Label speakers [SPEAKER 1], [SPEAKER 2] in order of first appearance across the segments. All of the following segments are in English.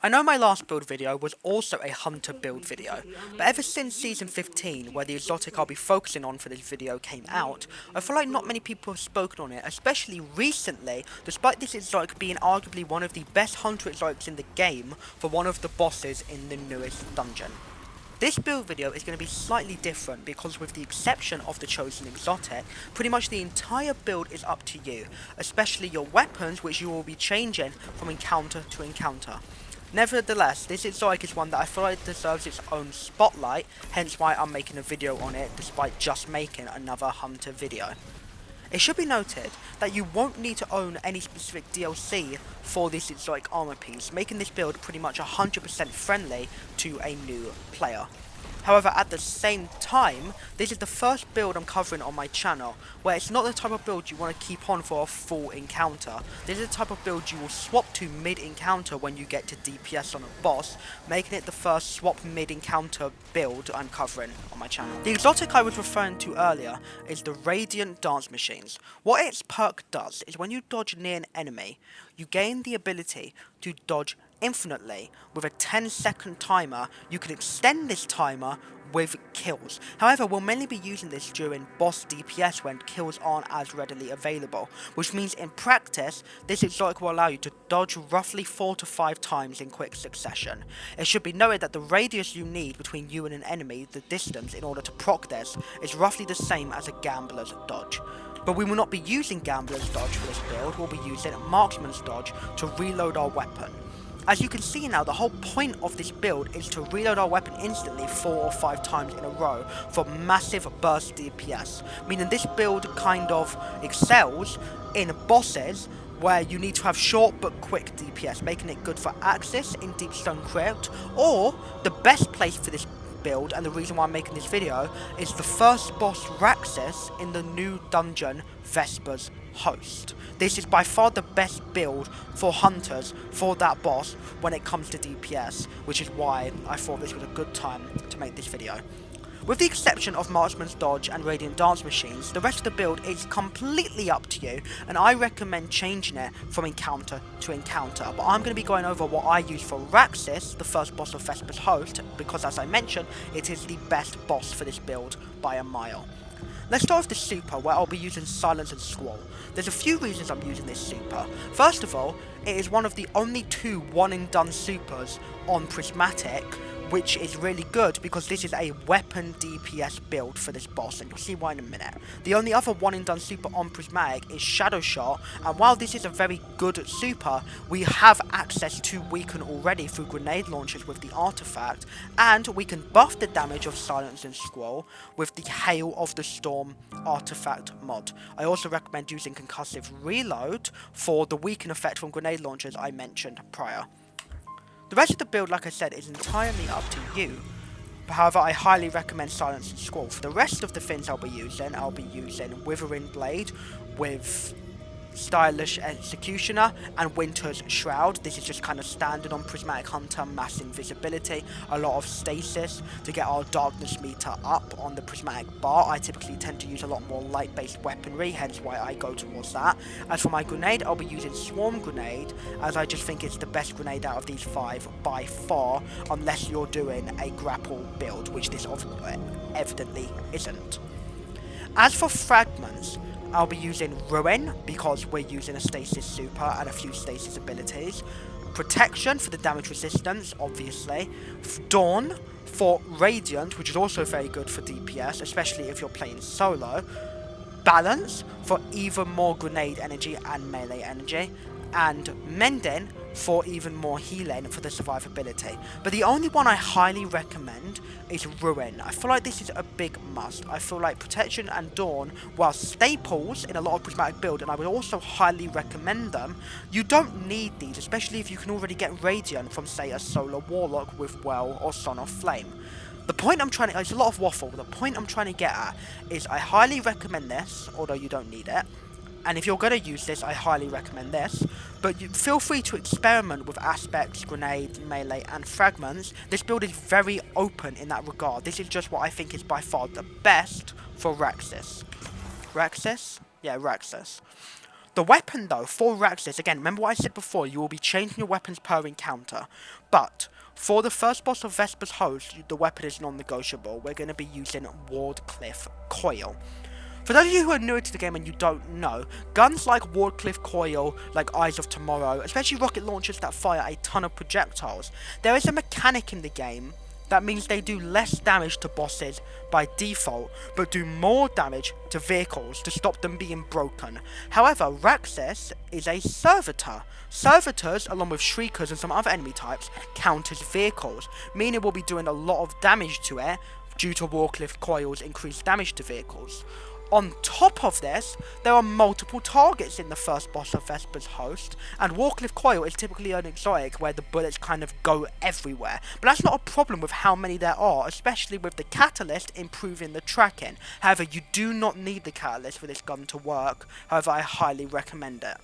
[SPEAKER 1] I know my last build video was also a hunter build video, but ever since season 15, where the exotic I'll be focusing on for this video came out, I feel like not many people have spoken on it, especially recently, despite this exotic being arguably one of the best hunter exotics in the game for one of the bosses in the newest dungeon. This build video is going to be slightly different because with the exception of the chosen exotic, pretty much the entire build is up to you, especially your weapons which you will be changing from encounter to encounter. Nevertheless, this exotic is one that I feel like deserves its own spotlight, hence why I'm making a video on it despite just making another hunter video. It should be noted that you won't need to own any specific DLC for this exotic armor piece, making this build pretty much 100% friendly to a new player. However, at the same time, this is the first build I'm covering on my channel, where it's not the type of build you want to keep on for a full encounter. This is the type of build you will swap to mid-encounter when you get to DPS on a boss, making it the first swap mid-encounter build I'm covering on my channel. The exotic I was referring to earlier is the Radiant Dance Machines. What its perk does is when you dodge near an enemy, you gain the ability to dodge infinitely. With a 10-second timer, you can extend this timer with kills. However, we'll mainly be using this during boss DPS when kills aren't as readily available, which means in practice, this exotic will allow you to dodge roughly 4 to 5 times in quick succession. It should be noted that the radius you need between you and an enemy, the distance in order to proc this, is roughly the same as a gambler's dodge. But we will not be using Gambler's Dodge for this build, we'll be using Marksman's Dodge to reload our weapon. As you can see now, the whole point of this build is to reload our weapon instantly 4 or 5 times in a row for massive burst DPS, meaning this build kind of excels in bosses where you need to have short but quick DPS, making it good for Axis in Deepstone Crypt, or the best place for this build, and the reason why I'm making this video, is the first boss Raxus in the new dungeon Vesper's Host. This is by far the best build for hunters for that boss when it comes to DPS, which is why I thought this was a good time to make this video. With the exception of Marksman's Dodge and Radiant Dance Machines, the rest of the build is completely up to you, and I recommend changing it from encounter to encounter. But I'm going to be going over what I use for Raxus, the first boss of Vesper's Host, because as I mentioned, it is the best boss for this build by a mile. Let's start with the super, where I'll be using Silence and Squall. There's a few reasons I'm using this super. First of all, it is one of the only 2 one-and-done supers on Prismatic, which is really good because this is a weapon DPS build for this boss, and you'll see why in a minute. The only other one-and-done super on Prismatic is Shadow Shot, and while this is a very good super, we have access to weaken already through grenade launchers with the artifact, and we can buff the damage of Silence and Squall with the Hail of the Storm artifact mod. I also recommend using Concussive Reload for the weaken effect from grenade launchers I mentioned prior. The rest of the build, like I said, is entirely up to you. However, I highly recommend Silence and Squall. For the rest of the things I'll be using Withering Blade with Stylish Executioner and Winter's Shroud. This is just kind of standard on Prismatic Hunter, mass invisibility, a lot of stasis to get our darkness meter up on the Prismatic bar. I typically tend to use a lot more light-based weaponry, hence why I go towards that. As for my grenade, I'll be using Swarm Grenade, as I just think it's the best grenade out of these 5 by far, unless you're doing a grapple build, which this evidently isn't. As for fragments, I'll be using Ruin, because we're using a Stasis Super and a few Stasis abilities. Protection for the damage resistance, obviously. Dawn for Radiant, which is also very good for DPS, especially if you're playing solo. Balance for even more grenade energy and melee energy. And Mending for even more healing for the survivability. But the only one I highly recommend is Ruin. I feel like this is a big must. I feel like Protection and Dawn, while staples in a lot of Prismatic build, and I would also highly recommend them, you don't need these, especially if you can already get Radiant from, say, a Solar Warlock with Well or Son of Flame. The point I'm trying to... It's a lot of waffle. The point I'm trying to get at is I highly recommend this, although you don't need it. And if you're going to use this, I highly recommend this. But you feel free to experiment with aspects, grenades, melee, and fragments. This build is very open in that regard. This is just what I think is by far the best for Raxus. Raxus? Yeah, Raxus. The weapon though, for Raxus, again, remember what I said before, you will be changing your weapons per encounter, but for the first boss of Vesper's Host, the weapon is non-negotiable. We're going to be using Wardcliffe Coil. For those of you who are newer to the game and you don't know, guns like Wardcliffe Coil, like Eyes of Tomorrow, especially rocket launchers that fire a ton of projectiles, there is a mechanic in the game that means they do less damage to bosses by default, but do more damage to vehicles to stop them being broken. However, Raxus is a servitor. Servitors, along with Shriekers and some other enemy types, count as vehicles, meaning we'll be doing a lot of damage to it due to Wardcliffe Coil's increased damage to vehicles. On top of this, there are multiple targets in the first boss of Vesper's Host, and Wardcliffe Coil is typically an exotic where the bullets kind of go everywhere, but that's not a problem with how many there are, especially with the catalyst improving the tracking. However, you do not need the catalyst for this gun to work, however I highly recommend it.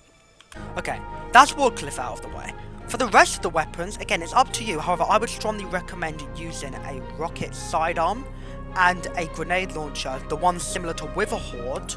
[SPEAKER 1] Okay, that's Wardcliffe out of the way. For the rest of the weapons, again it's up to you, however I would strongly recommend using a rocket sidearm and a grenade launcher, the one similar to Witherhoard,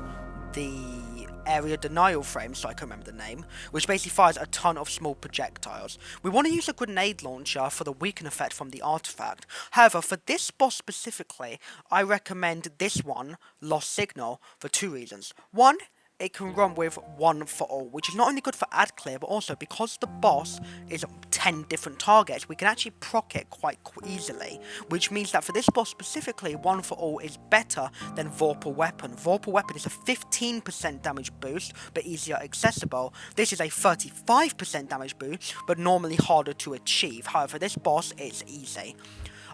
[SPEAKER 1] the area denial frame, so I can remember the name, which basically fires a ton of small projectiles. We want to use a grenade launcher for the weaken effect from the artifact. However, for this boss specifically, I recommend this one, Lost Signal, for two reasons. One, it can run with one for all, which is not only good for ad clear, but also because the boss is 10 different targets, we can actually proc it quite easily, which means that for this boss specifically, one for all is better than Vorpal Weapon. Vorpal Weapon is a 15% damage boost, but easier accessible. This is a 35% damage boost, but normally harder to achieve. However, this boss is easy.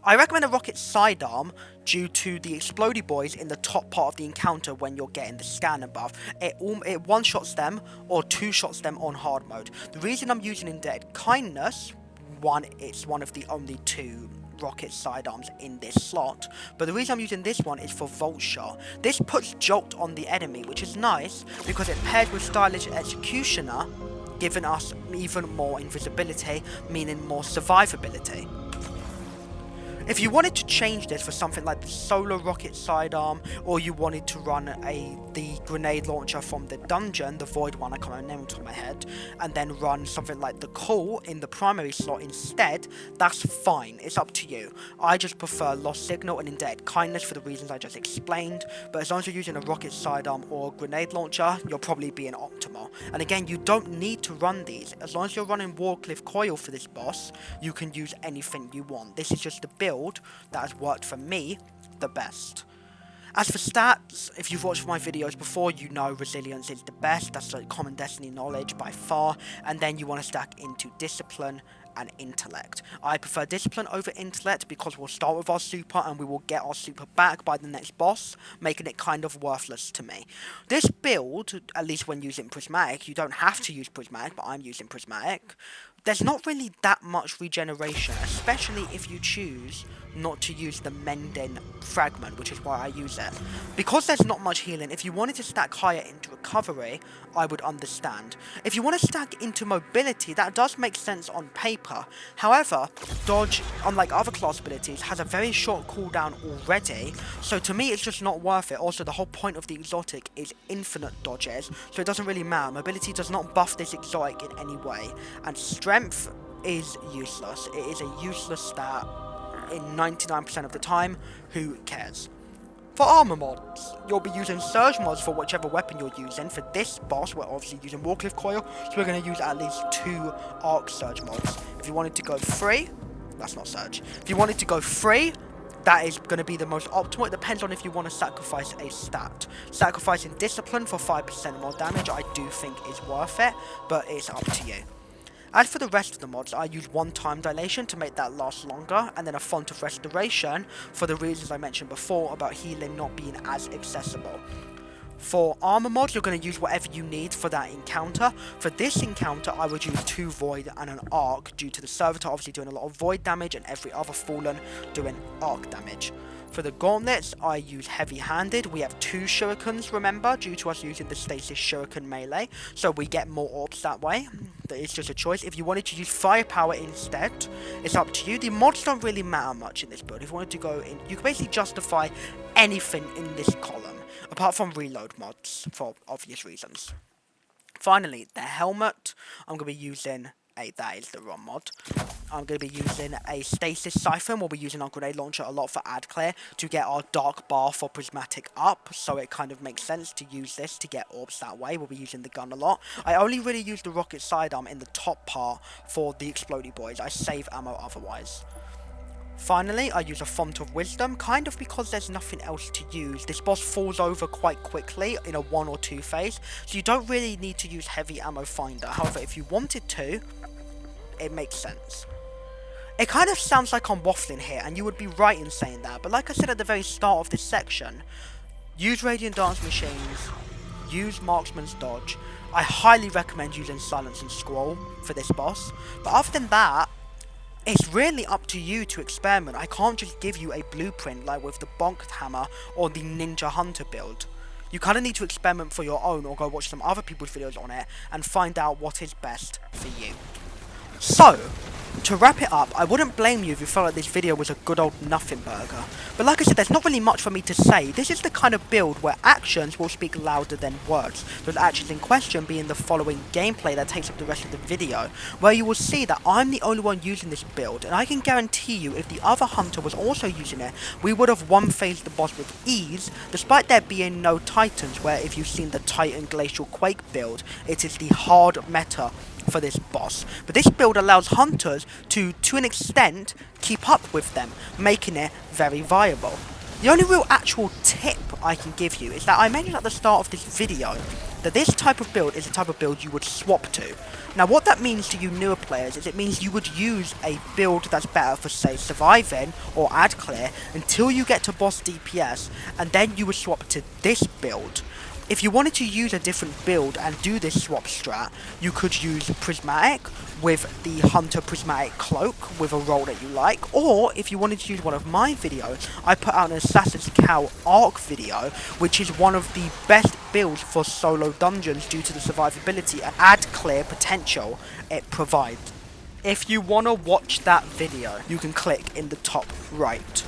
[SPEAKER 1] I recommend a rocket sidearm due to the explodey boys in the top part of the encounter when you're getting the scanner buff. It one-shots them or two-shots them on hard mode. The reason I'm using Indebted Kindness, one, it's one of the only two rocket sidearms in this slot, but the reason I'm using this one is for Volt Shot. This puts Jolt on the enemy, which is nice because it pairs with Stylish Executioner, giving us even more invisibility, meaning more survivability. If you wanted to change this for something like the Solar Rocket Sidearm, or you wanted to run the grenade launcher from the dungeon, the Void one, I can't remember the name on top of my head, and then run something like the Call in the primary slot instead, that's fine, it's up to you. I just prefer Lost Signal and Indebted Kindness for the reasons I just explained, but as long as you're using a rocket sidearm or a grenade launcher, you'll probably be an optimal. And again, you don't need to run these. As long as you're running Wardcliffe Coil for this boss, you can use anything you want. This is just the build that has worked for me the best. As for stats, if you've watched my videos before, you know Resilience is the best. That's like common Destiny knowledge by far, and then you want to stack into Discipline and Intellect. I prefer Discipline over Intellect because we'll start with our super and we will get our super back by the next boss, making it kind of worthless to me. This build, at least when using Prismatic, you don't have to use Prismatic, but I'm using Prismatic. There's not really that much regeneration, especially if you choose not to use the Mending Fragment, which is why I use it. Because there's not much healing, if you wanted to stack higher into Recovery, I would understand. If you want to stack into Mobility, that does make sense on paper. However, Dodge, unlike other class abilities, has a very short cooldown already, so to me it's just not worth it. Also, the whole point of the exotic is infinite dodges, so it doesn't really matter. Mobility does not buff this exotic in any way, and Strength is useless. It is a useless stat in 99% of the time. Who cares? For armor mods, you'll be using surge mods for whichever weapon you're using. For this boss, we're obviously using Wardcliffe Coil, so we're going to use at least 2 arc surge mods. If you wanted to go free, that's not surge. If you wanted to go free, that is going to be the most optimal. It depends on if you want to sacrifice a stat. Sacrificing Discipline for 5% more damage, I do think is worth it, but it's up to you. As for the rest of the mods, I use 1 Time Dilation to make that last longer, and then a Font of Restoration for the reasons I mentioned before about healing not being as accessible. For armor mods, you're going to use whatever you need for that encounter. For this encounter, I would use 2 Void and an Arc, due to the Servitor obviously doing a lot of Void damage and every other Fallen doing Arc damage. For the gauntlets, I use heavy-handed. We have 2 shurikens, remember, due to us using the stasis shuriken melee, so we get more orbs that way. That is just a choice. If you wanted to use firepower instead, it's up to you. The mods don't really matter much in this build. If you wanted to go in, you can basically justify anything in this column, apart from reload mods, for obvious reasons. Finally, the helmet. I'm going to be using that is the ROM mod. I'm going to be using a stasis siphon. We'll be using our grenade launcher a lot for ad clear to get our dark bar for prismatic up, so it kind of makes sense to use this to get orbs that way. We'll be using the gun a lot. I only really use the rocket sidearm in the top part for the explodey boys. I save ammo otherwise. Finally, I use a Font of Wisdom, kind of because there's nothing else to use. This boss falls over quite quickly in a 1 or 2 phase, so you don't really need to use Heavy Ammo Finder. However, if you wanted to, it makes sense. It kind of sounds like I'm waffling here, and you would be right in saying that, but like I said at the very start of this section, use Radiant Dance Machines, use Marksman's Dodge. I highly recommend using Silence and Scroll for this boss, but other than that, it's really up to you to experiment. I can't just give you a blueprint like with the Bonked Hammer or the Ninja Hunter build. You kind of need to experiment for your own, or go watch some other people's videos on it and find out what is best for you. So, to wrap it up, I wouldn't blame you if you felt like this video was a good old nothing burger. But like I said, there's not really much for me to say. This is the kind of build where actions will speak louder than words. Those actions in question being the following gameplay that takes up the rest of the video, where you will see that I'm the only one using this build, and I can guarantee you if the other hunter was also using it, we would have one-phased the boss with ease, despite there being no titans, where if you've seen the Titan Glacial Quake build, it is the hard meta for this boss. But this build allows hunters to an extent, keep up with them, making it very viable. The only real actual tip I can give you is that I mentioned at the start of this video that this type of build is the type of build you would swap to. Now what that means to you newer players is it means you would use a build that's better for, say, surviving or ad clear until you get to boss DPS, and then you would swap to this build. If you wanted to use a different build and do this swap strat, you could use Prismatic with the Hunter Prismatic Cloak with a role that you like, or if you wanted to use one of my videos, I put out an Assassin's Cow Arc video, which is one of the best builds for solo dungeons due to the survivability and ad clear potential it provides. If you want to watch that video, you can click in the top right.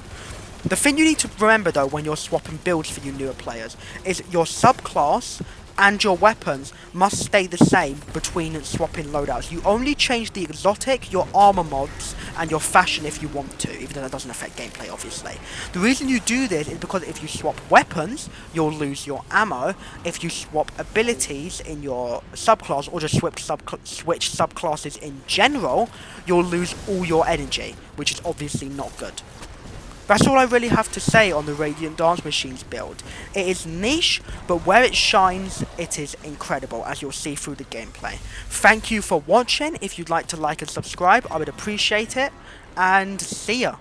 [SPEAKER 1] The thing you need to remember though when you're swapping builds for you newer players is your subclass and your weapons must stay the same between swapping loadouts. You only change the exotic, your armor mods, and your fashion if you want to, even though that doesn't affect gameplay obviously. The reason you do this is because if you swap weapons, you'll lose your ammo. If you swap abilities in your subclass, or just switch subclasses in general, you'll lose all your energy, which is obviously not good. That's all I really have to say on the Radiant Dance Machines build. It is niche, but where it shines, it is incredible, as you'll see through the gameplay. Thank you for watching. If you'd like to like and subscribe, I would appreciate it, and see ya.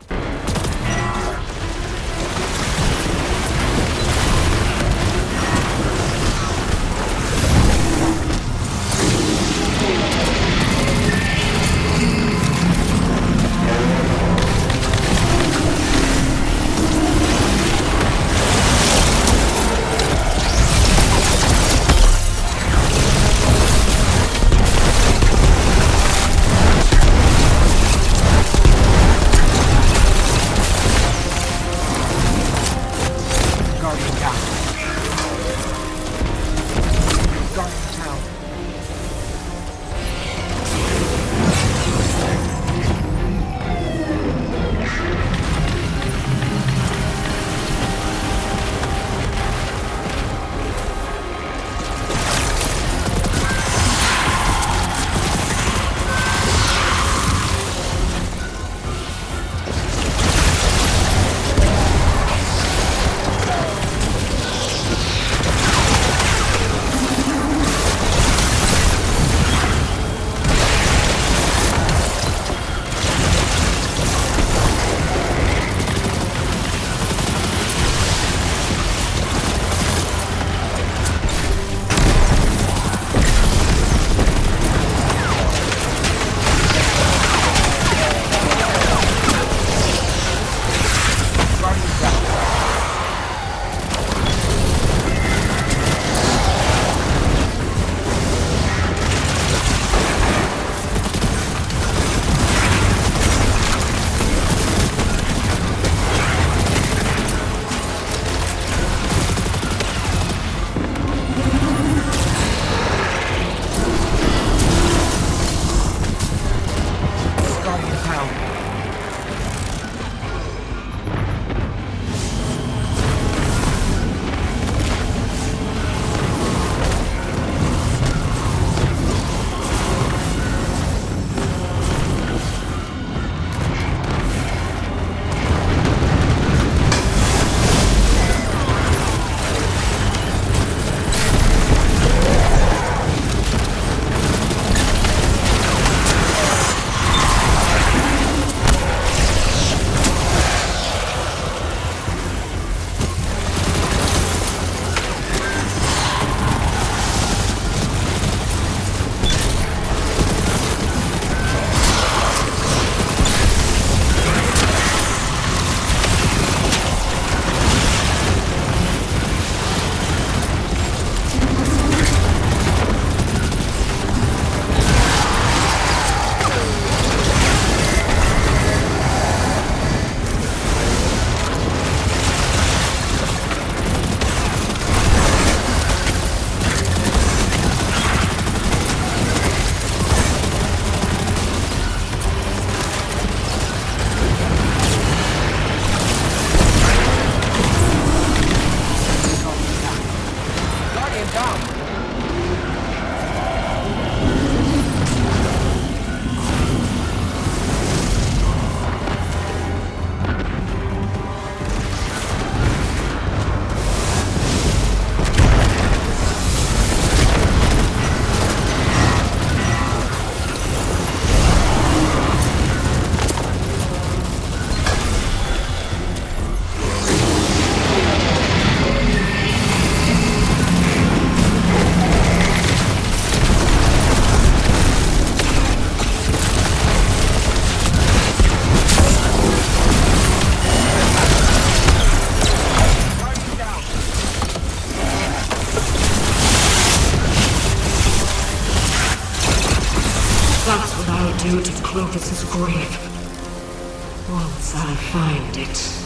[SPEAKER 2] due to Clovis's grave. Once I find it.